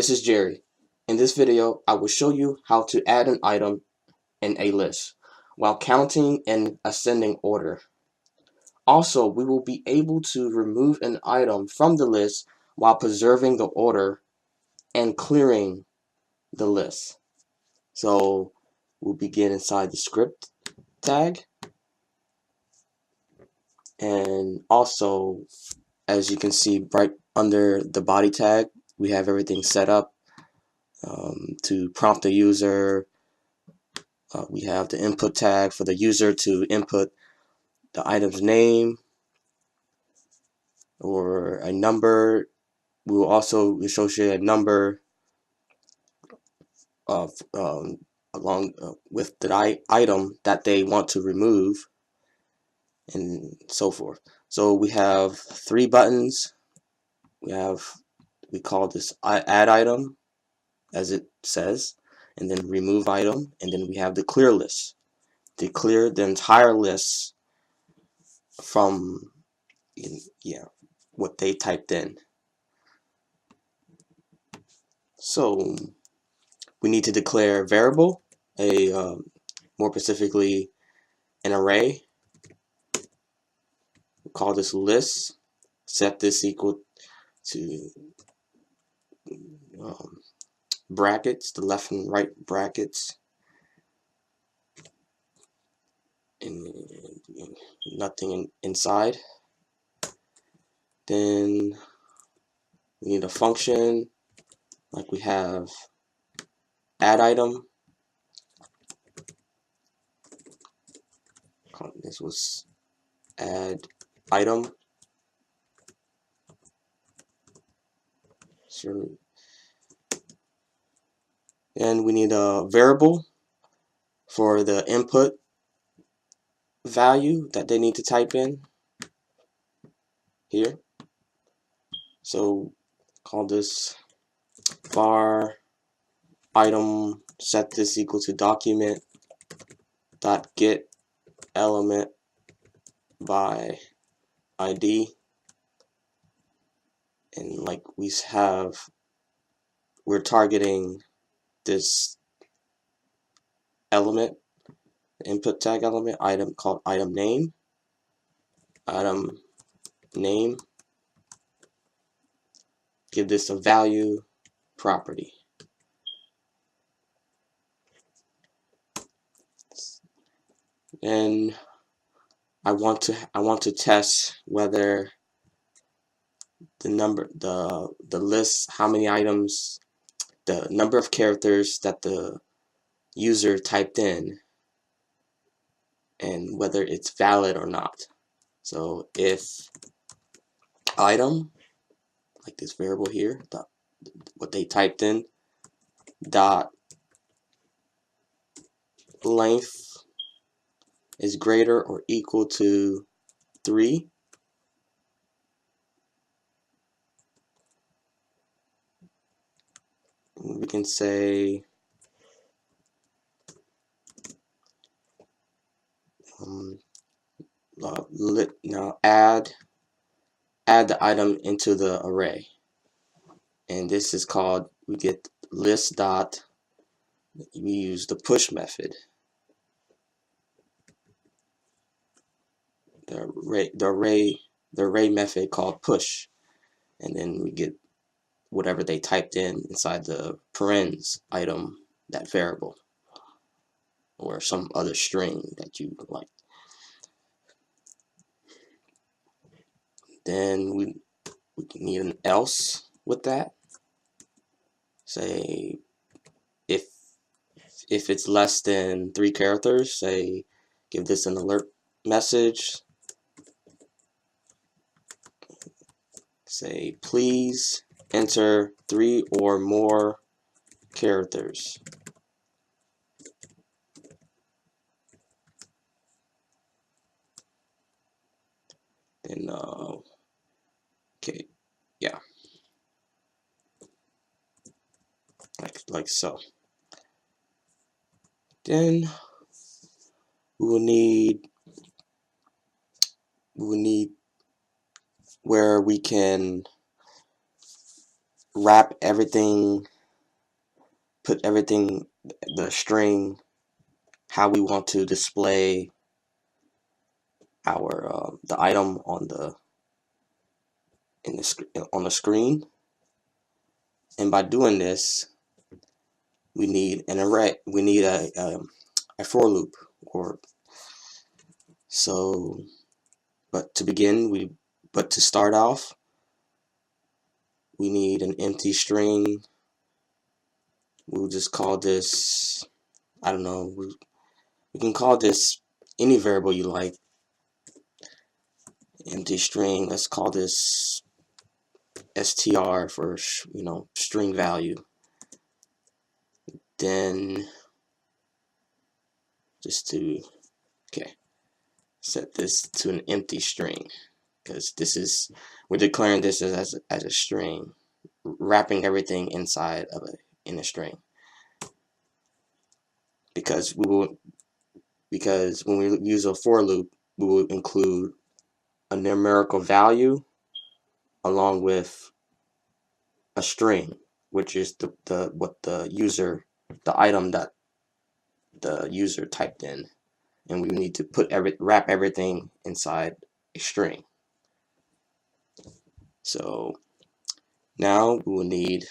this is Jerry. In this video, I will show you how to add an item in a list while counting in ascending order. Also, we will be able to remove an item from the list while preserving the order and clearing the list. So we'll begin inside the script tag, and also, as you can see right under the body tag, we have everything set up to prompt the user. We have the input tag for the user to input the item's name or a number. We will also associate a number of along with the item that they want to remove, and so forth. So we have three buttons. We call this add item, as it says, and then remove item, and then we have the clear list to clear the entire list from what they typed in. So we need to declare a variable, more specifically an array. We'll call this list. Set this equal to brackets, the left and right brackets, and nothing inside. Then we need a function like we have add item. This was add item. And we need a variable for the input value that they need to type in here. So call this var item, set this equal to document dot get element by ID, and like we're targeting this element, input tag element, item called item name. Give this a value property. And I want to test whether the list, how many items, the number of characters that the user typed in, and whether it's valid or not. So if item, like this variable here, what they typed in, dot length is greater or equal to 3, we can say now add the item into the array, and this is called, we get list dot, we use the push method, the array method called push, and then we get whatever they typed in inside the parens item, that variable or some other string that you like. Then we need an else with that. Say if it's less than 3 characters, say give this an alert message. Say please enter 3 or more characters. Then okay, yeah, like so. Then we will need where we can wrap everything put everything, the string, how we want to display our the item on the on the screen. And by doing this, we need an array. We need a for loop, or so. But to begin, but to start off, we need an empty string. We'll just call this, I don't know, we can call this any variable you like. Empty string, let's call this str for, string value. Then just to, okay, set this to an empty string, because we're declaring this as a string, wrapping everything inside of in a string. Because when we use a for loop, we will include a numerical value along with a string, which is the item that the user typed in, and we need to wrap everything inside a string. So now we will need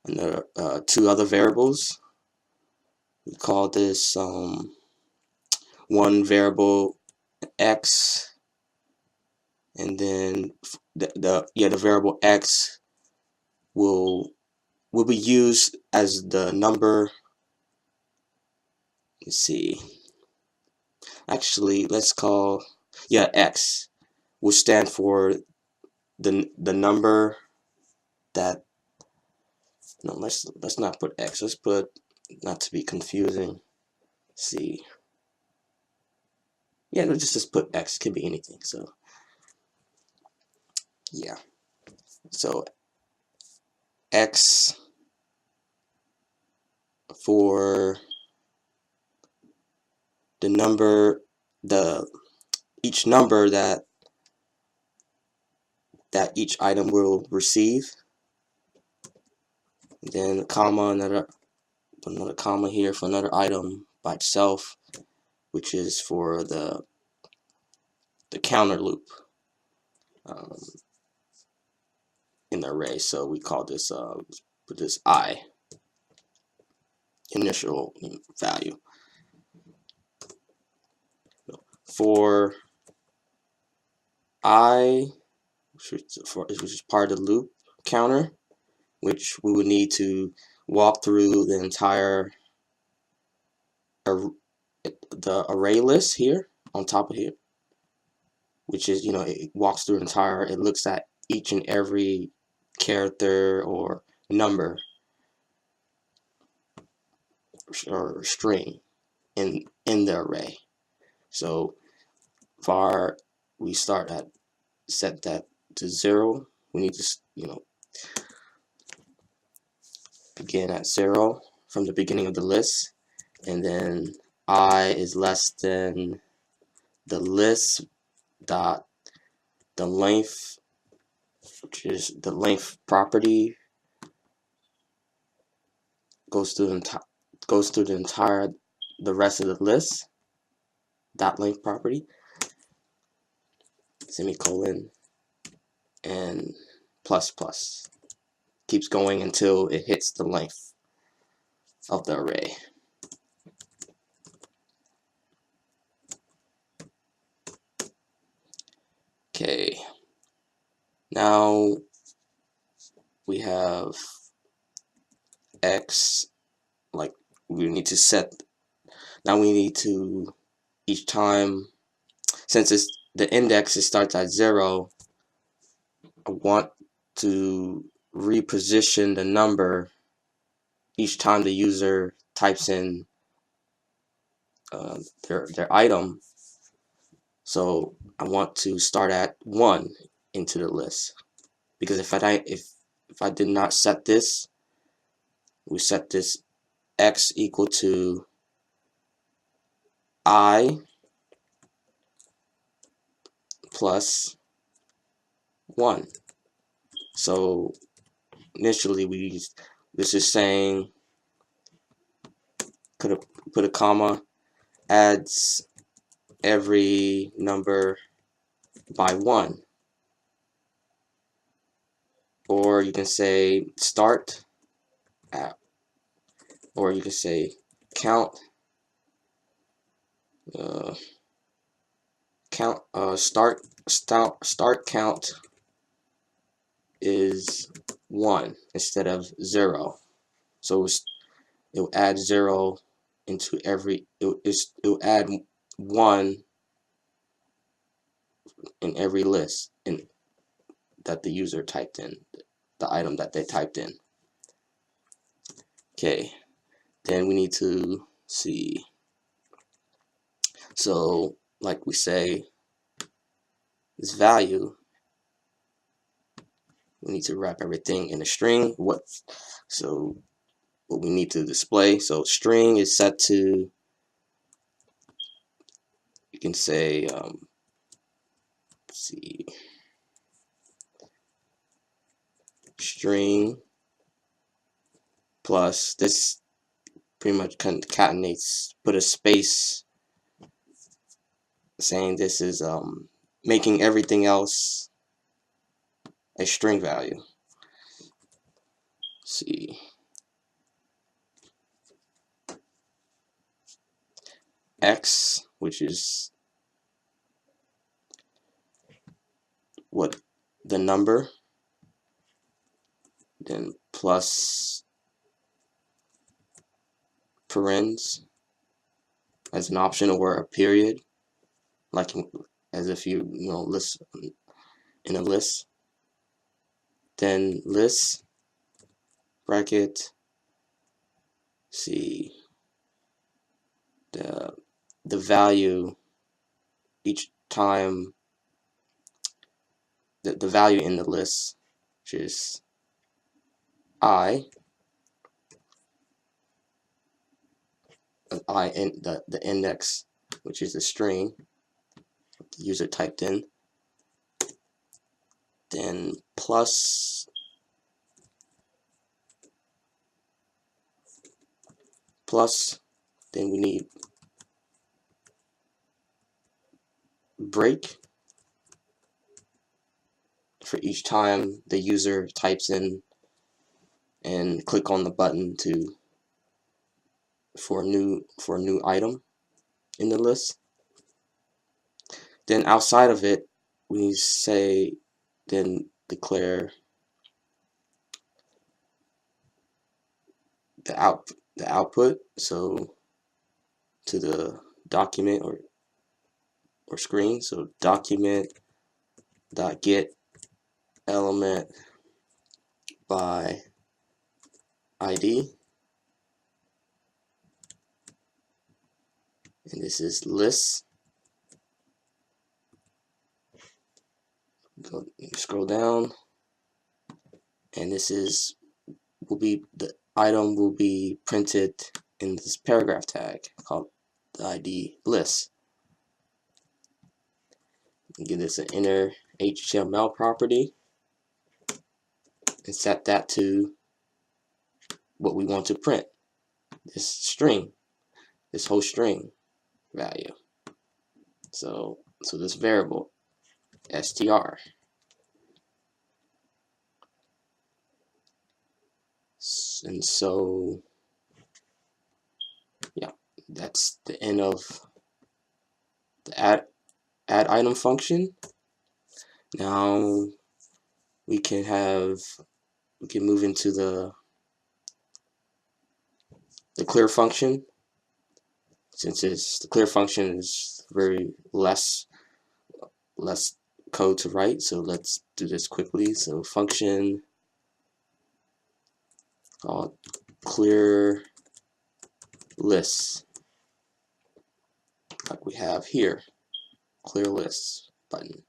another two other variables. We call this one variable x, and then the variable x will be used as the number. Let's see. Actually, let's call x will stand for the number that. No, let's not put x. Let's put, not to be confusing. Let's see. Yeah, no, just put x. It can be anything. So yeah. So x for the number, each number that each item will receive. And then a comma, another comma here for another item by itself, which is for the counter loop in the array. So we call this put this I, initial value. For I, which is part of the loop counter, which we would need to walk through the entire the array list here on top of here, which is, it walks through it looks at each and every character or number or string in the array. So we start at set that to 0. We need to begin at 0 from the beginning of the list, and then I is less than the list dot the length, which is the length property, goes through the rest of the list dot length property, semicolon, and plus plus. Keeps going until it hits the length of the array. Okay, now we have x, like we need to set, now we need to, each time, since the index starts at 0, I want to reposition the number each time the user types in their item. So I want to start at 1 into the list, because if I did not set this, we set this x equal to I plus 1. So initially we this is saying put a comma, adds every number by 1. Or you can say start at, or you can say count start count is 1 instead of 0. So it'll add 0 into every, it'll add 1 in every list that the user typed in, the item that they typed in. Okay, then we need to see. So like we say, this value, we need to wrap everything in a string. What we need to display. So string is set to, you can say, let's see, string plus, this pretty much concatenates, put a space saying this is making everything else a string value. Let's see, x, which is what the number, then plus parens as an option, or a period, like as if you list in a list. Then list bracket, see, the value each time, the value in the list, which is in the index, which is the string the user typed in, then plus then we need break for each time the user types in and click on the button for a new item in the list. Then outside of it, we say, then declare the output, so to the document or screen. So document.get element by ID, and this is list. Scroll down, and this is the item will be printed in this paragraph tag called the ID list. Give this an inner HTML property and set that to what we want to print, this string, this whole string value. So this variable str. And so yeah, that's the end of the add item function. Now we can move into the clear function. Since the clear function is very less code to write, so let's do this quickly. So function called clear list, like we have here, clear list button.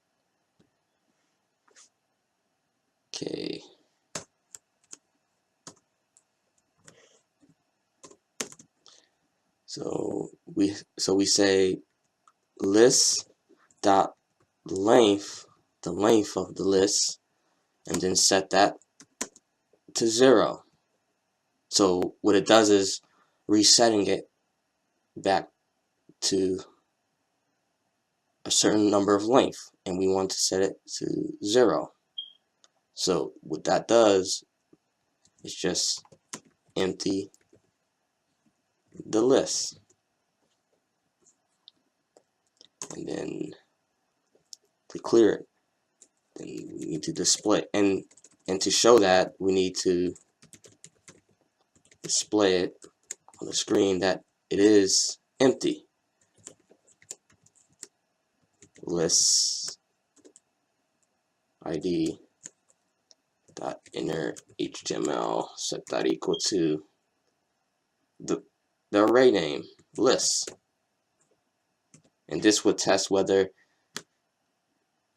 Okay. So we say list dot length, the length of the list, and then set that to 0. So what it does is resetting it back to a certain number of length, and we want to set it to 0. So what that does is just empty the list, and then to clear it, then we need to display, and to show that, we need to display it on the screen that it is empty. List id dot inner HTML set that equal to the array name list, and this would test whether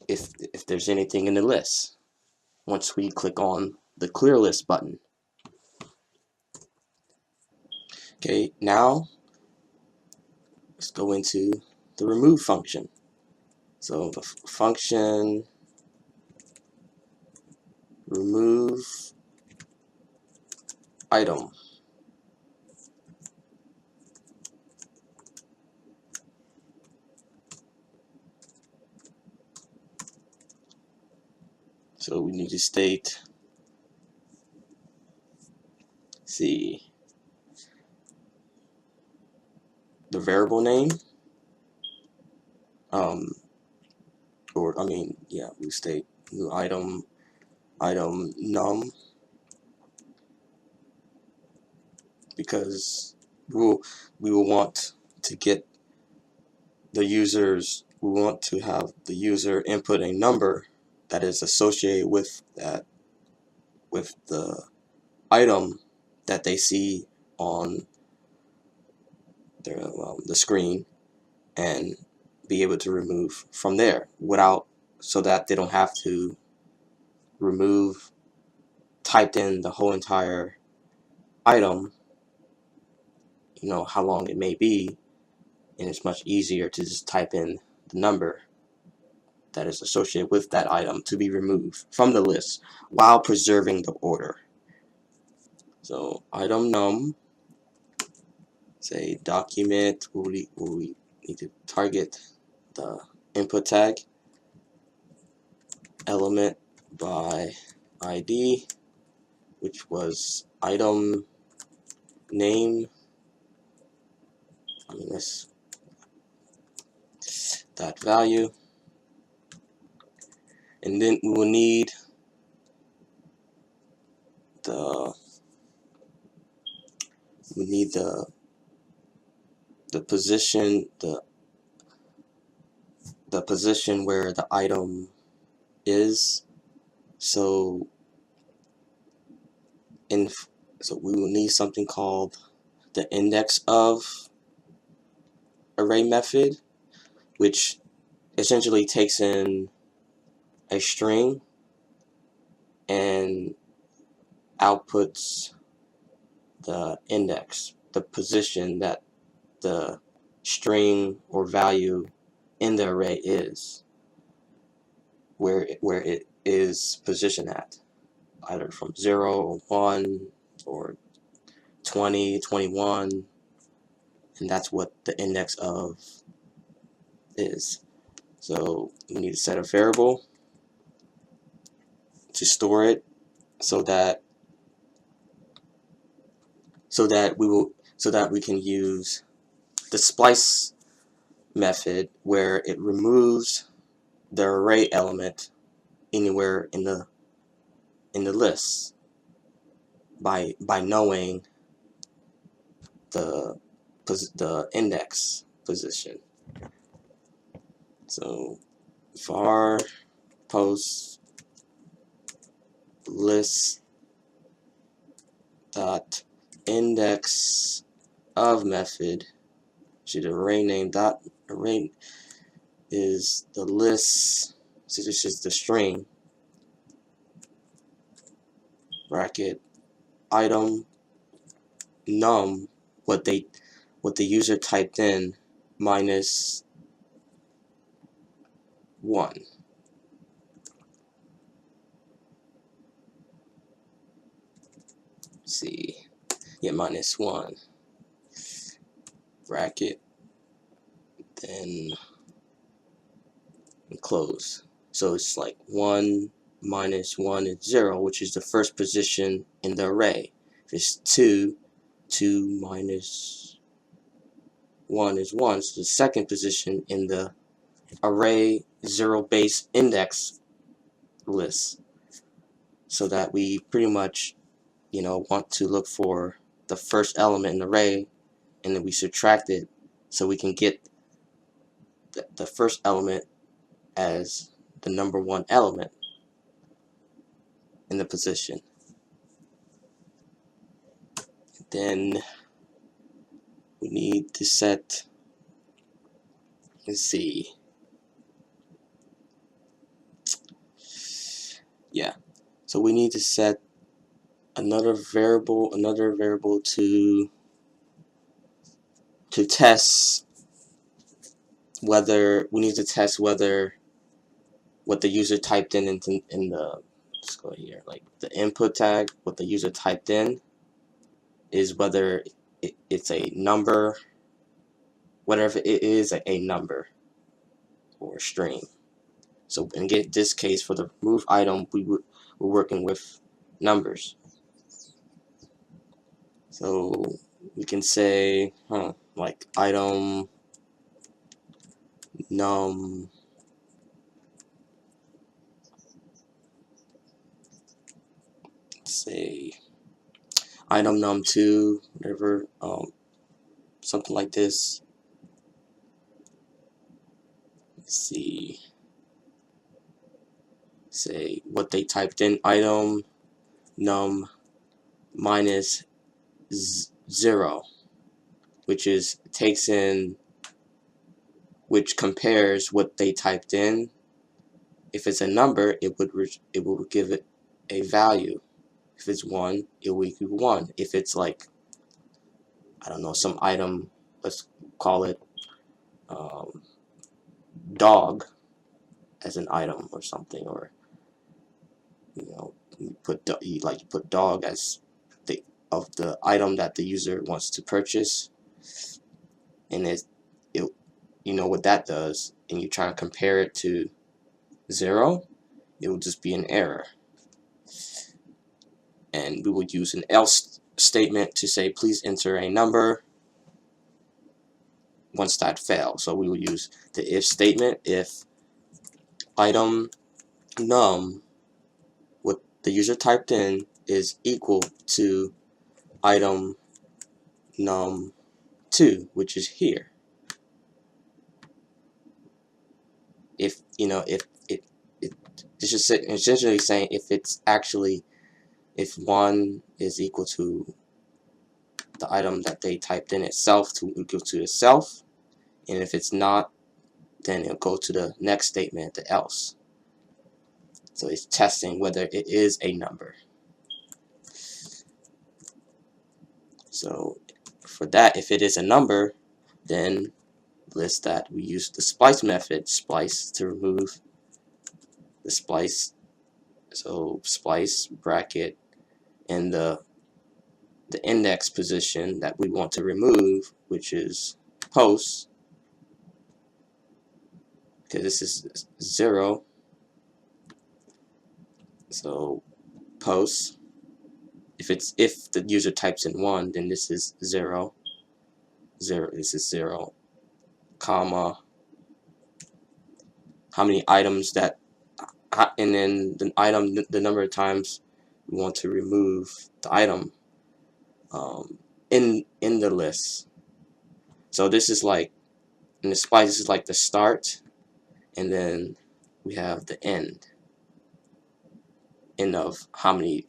if there's anything in the list once we click on the clear list button. Okay, now let's go into the remove function. So the function remove item. So we need to state, see, the variable name, or I mean, yeah, we state new item num, because we will want to get the users, we want to have the user input a number that is associated with the item that they see on their the screen, and be able to remove from there without, so that they don't have to typed in the whole entire item, you know, how long it may be, and it's much easier to just type in the number that is associated with that item to be removed from the list while preserving the order. So item num, say document, we need to target the input tag, element by ID, which was item name, I mean that's that value, and then we will need the position, the position where the item is. So we will need something called the indexOf array method, which essentially takes in a string and outputs the index, the position that the string or value in the array is, where it is positioned at, either from 0 or 1 or 20, 21, and that's what the indexOf is. So we need to set a variable to store it, so that we can use the splice method, where it removes the array element anywhere in the list by knowing the index position. So var post list dot index of method, should array name dot array is the list, so this is the string, bracket item num, what the user typed in, minus 1. See, get -1 bracket, then close. So it's like 1 minus 1 is 0, which is the first position in the array. If it's 2, 2 minus 1 is 1, so the second position in the array 0 base index list. So that we pretty much, want to look for the first element in the array, and then we subtract it so we can get the first element as the number 1 element in the position. Then we need to set, let's see, yeah, so we need to set another variable to test whether, we need to test whether what the user typed in the, let's go here, like the input tag, what the user typed in is whether it's a number, whatever it is, a number or a string. So in this case, for the remove item, we're working with numbers. So we can say, like item num, say item num2, whatever, something like this. Let's see, say what they typed in, item num minus 0, which compares what they typed in. If it's a number, it will give it a value. If it's 1, it will equal 1. If it's like, I don't know, some item, let's call it dog as an item or something, or you put dog as the item that the user wants to purchase, and it what that does, and you try to compare it to 0, it will just be an error. And we would use an else statement to say, please enter a number once that fails. So we will use the if statement. If item num, what the user typed in, is equal to item num2, which is here. If this is essentially saying if 1 is equal to the item that they typed in itself, to equal to itself, and if it's not, then it'll go to the next statement, the else. So it's testing whether it is a number. So for that, if it is a number, then list that we use the splice method, splice, to remove the splice. So splice bracket, and the index position that we want to remove, which is post, because this is 0. So post, if the user types in 1, then this is 0. This is 0, comma, how many items that, and then the item, the number of times we want to remove the item in the list. So this is like, in the splice, this is like the start, and then we have the end of how many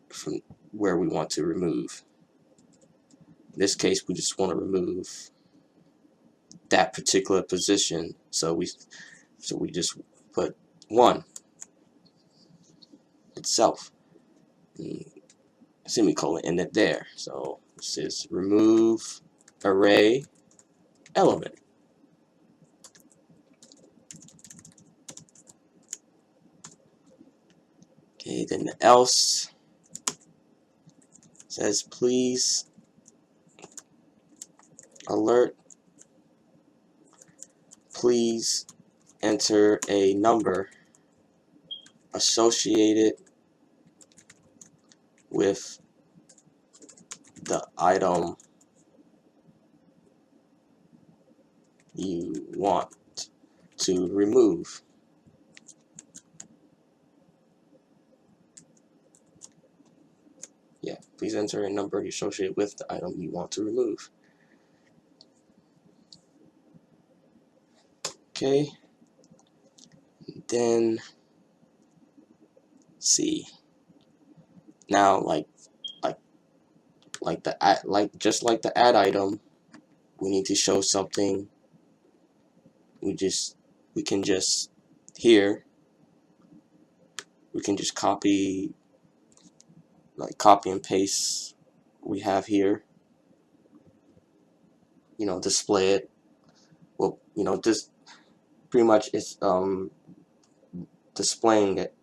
from where we want to remove. In this case, we just want to remove that particular position, so we just put 1 itself, and semicolon, end it there. So this is remove array element. Okay, then the else says please alert, please enter a number associated with the item you want to remove. Yeah, please enter a number associated with the item you want to remove. Okay, then see. Now, just like the add item, we need to show something. We can just here we can just copy and paste we have here, display it. Well, just pretty much it's displaying it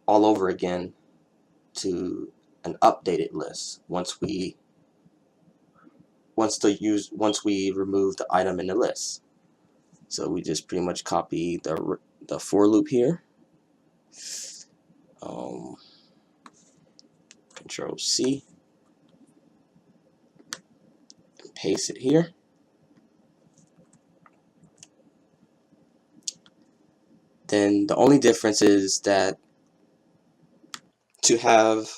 all over again to an updated list once we remove the item in the list. So we just pretty much copy the for loop here. Control C, and paste it here. Then the only difference is that to have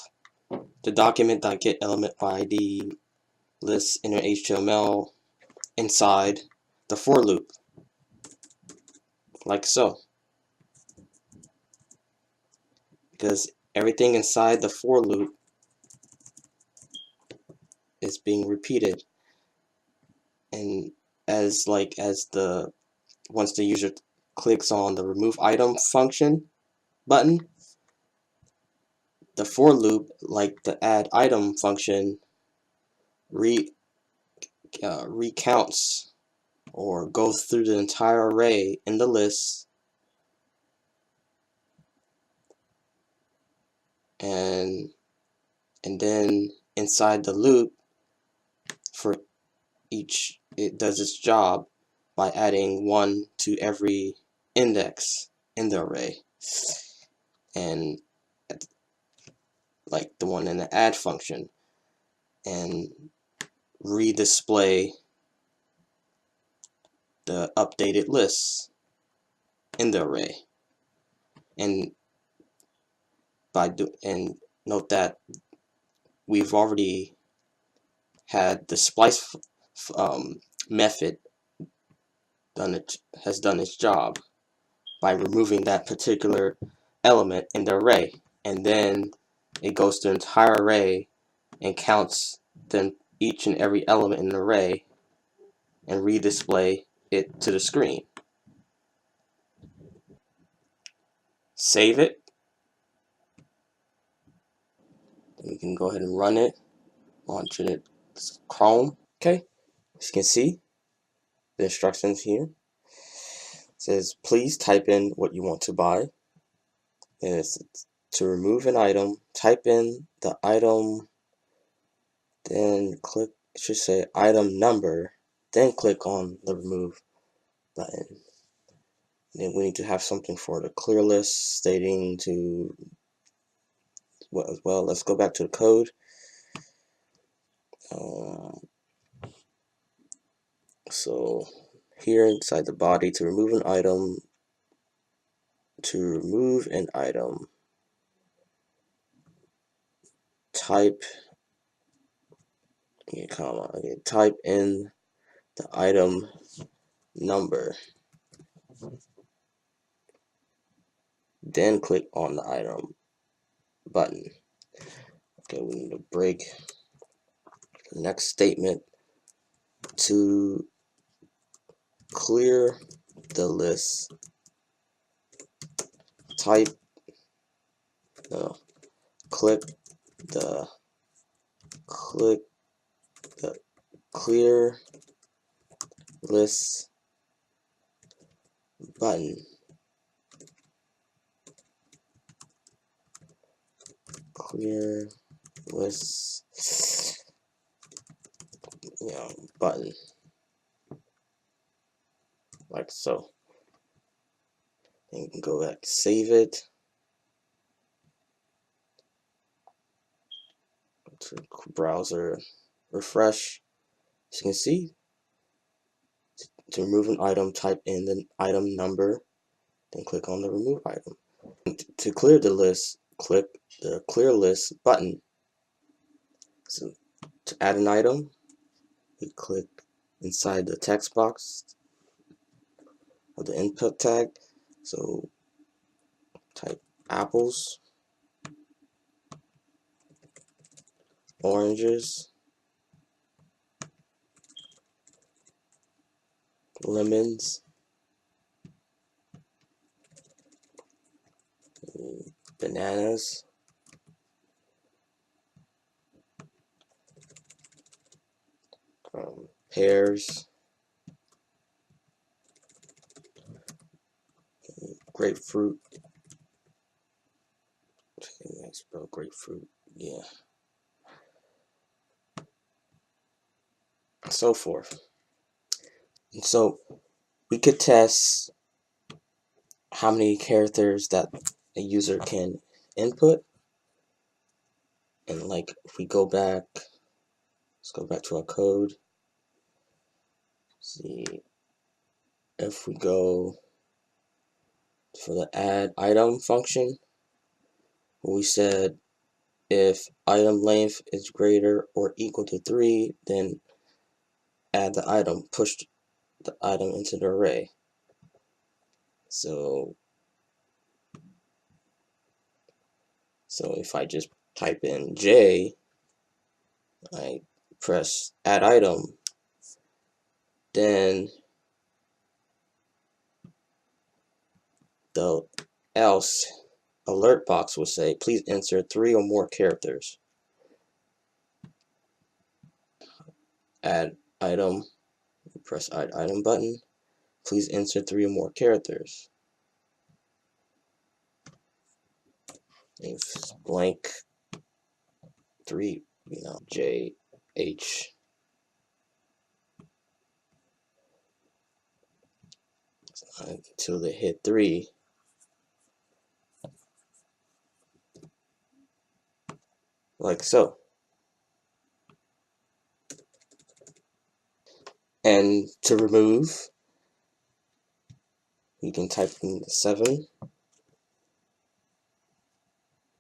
the document.getElementById list in an HTML inside the for loop, like so. Because everything inside the for loop is being repeated, and once the user clicks on the remove item function button, the for loop, like the add item function, recounts or goes through the entire array in the list, and then inside the loop for each, it does its job by adding 1 to every index in the array, and like the one in the add function, and redisplay the updated lists in the array. And note that we've already had the splice method has done its job by removing that particular element in the array, and then it goes to the entire array and counts then each and every element in the array and redisplay it to the screen. Save it. We can go ahead and run it. Launch it Chrome. Okay, as you can see, the instructions here. It says please type in what you want to buy. And it's to remove an item, type in the item, then click, it should say item number, then click on the remove button. Then we need to have something for the clear list stating to, well, let's go back to the code. So here inside the body, to remove an item, type in the item number, then click on the item button. Okay, we need to break the next statement to clear the list. Click the clear list button. Clear list, button, like so. And you can go back, save it to browser, refresh. As you can see, to remove an item, type in the item number, then click on the remove item. To clear the list, click the clear list button. So to add an item, we click inside the text box of the input tag. So type apples, oranges, lemons, bananas, pears, grapefruit. I spell grapefruit, yeah, so forth. And so we could test how many characters that a user can input. And like if we go back, let's go back to our code. See if we go for the add item function, we said if item length is greater or equal to 3, then add the item, push the item into the array. So if I just type in J, I press add item, then the else alert box will say please insert 3 or more characters. Add item, press add item button, please insert 3 or more characters. If blank 3, J H until they hit 3. Like so. And to remove, you can type in 7,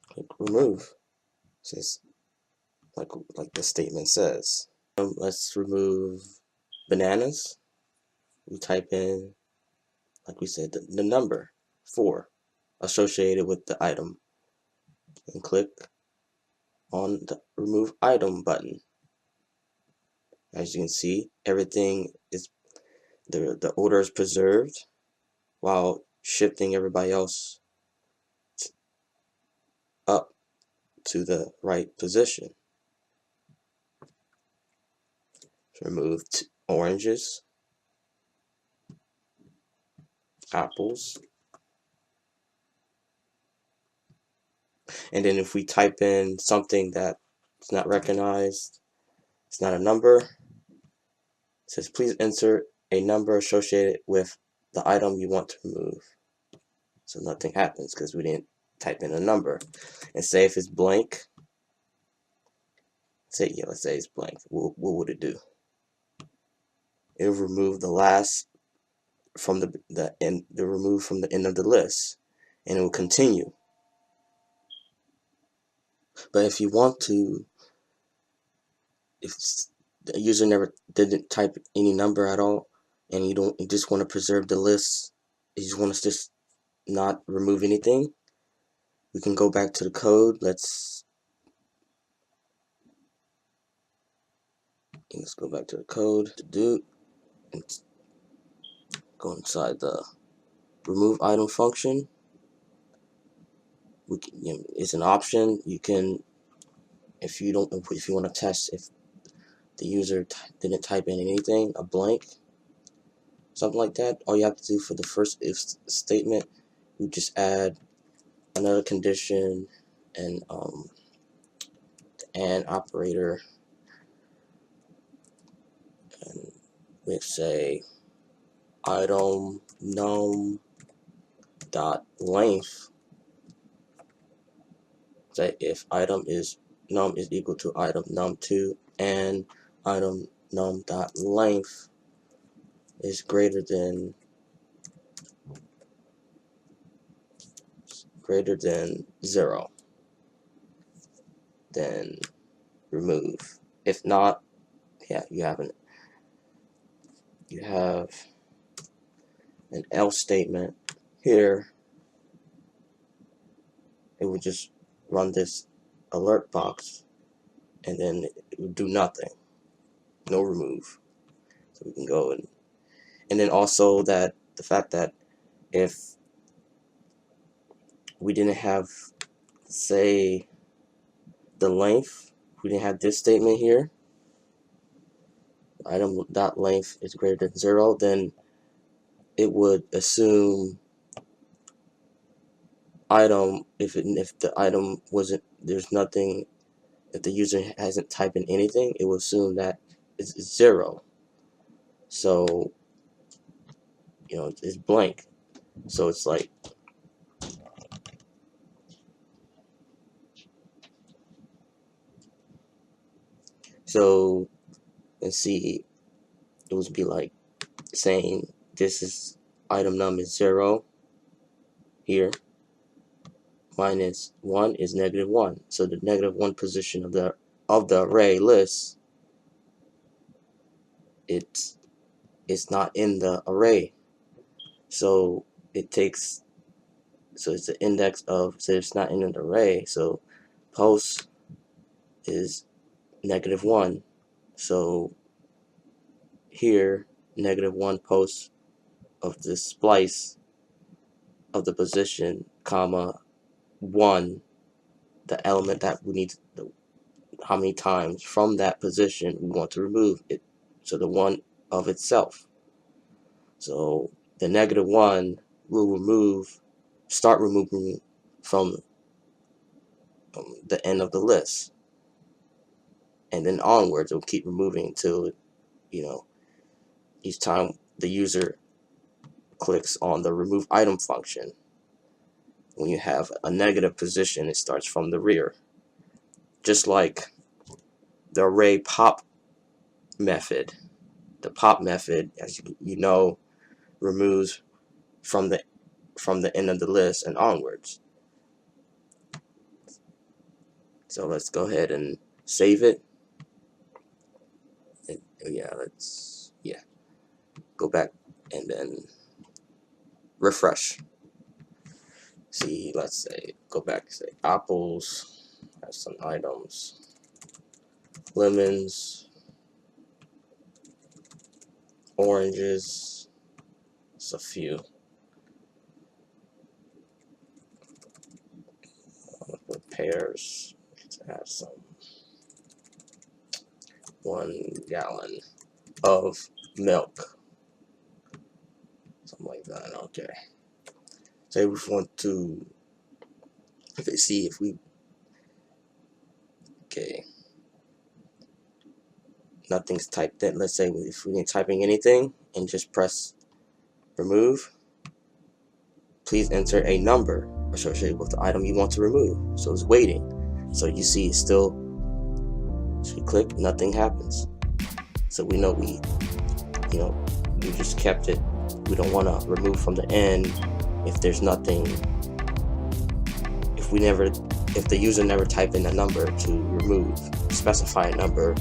click remove. Says like the statement says. Let's remove bananas. We type in, like we said, the number 4 associated with the item, and click on the remove item button. As you can see, everything is the order is preserved while shifting everybody else up to the right position. Remove oranges, apples, and then if we type in something that's not recognized, it's not a number, it says please insert a number associated with the item you want to remove. So nothing happens because we didn't type in a number. And say if it's blank, let's say it's blank, what would it do? It'll remove the last from the end, remove from the end of the list, and it will continue. But if you want to, if the user never didn't type any number at all, and you just want to preserve the list, you just want to just not remove anything, we can go back to the code. Let's go back to the code to do, and go inside the remove item function. It's an option. You can, if you want to test if the user didn't type in anything, a blank, something like that, all you have to do for the first if statement, you just add another condition and and operator, and we say item num dot length. Say if item is num is equal to item num2 and item num dot length is greater than 0, then remove. If not, yeah, you have an else statement here. It would just run this alert box, and then it would do nothing, no remove. So we can go and then also that the fact that if we didn't have, say, the length, we didn't have this statement here, item dot length is greater than 0, then it would assume item, if the item wasn't, there's nothing, if the user hasn't typed in anything, it will assume that it's 0. So, you know, it's blank. So it's like, so let's see, it would be like saying this is item num is 0 here, minus 1 is -1. So the -1 position of the array list, it's not in the array. So it takes, so it's the index of, so it's not in an array. So post is -1. So here, -1 post of the splice of the position, comma 1, the element that we need, how many times from that position we want to remove it. So the 1 of itself. So the -1 will start removing from the end of the list, and then onwards it will keep removing until, you know, each time the user clicks on the remove item function. When you have a negative position, it starts from the rear. Just like the array pop method. The pop method, as you know, removes from the end of the list and onwards. So let's go ahead and save it. Go back and then refresh. See, let's say, go back, say apples, have some items, lemons, oranges, it's a few. With pears, let's add some, 1 gallon of milk, something like that. Okay. Say we want to, see if we, okay, nothing's typed in. Let's say if we ain't typing anything and just press remove, please enter a number associated with the item you want to remove. So it's waiting. So you see it's still, so you click, nothing happens. So we know we just kept it. We don't want to remove from the end if there's nothing, if the user never typed in a number to remove, specify a number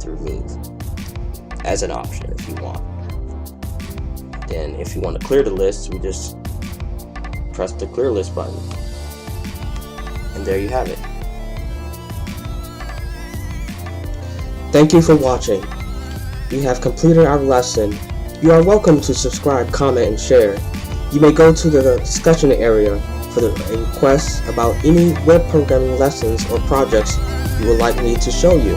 to remove as an option if you want. Then if you want to clear the list, we just press the clear list button, and there you have it. Thank you for watching. You have completed our lesson. You are welcome to subscribe, comment, and share. You may go to the discussion area for the requests about any web programming lessons or projects you would like me to show you.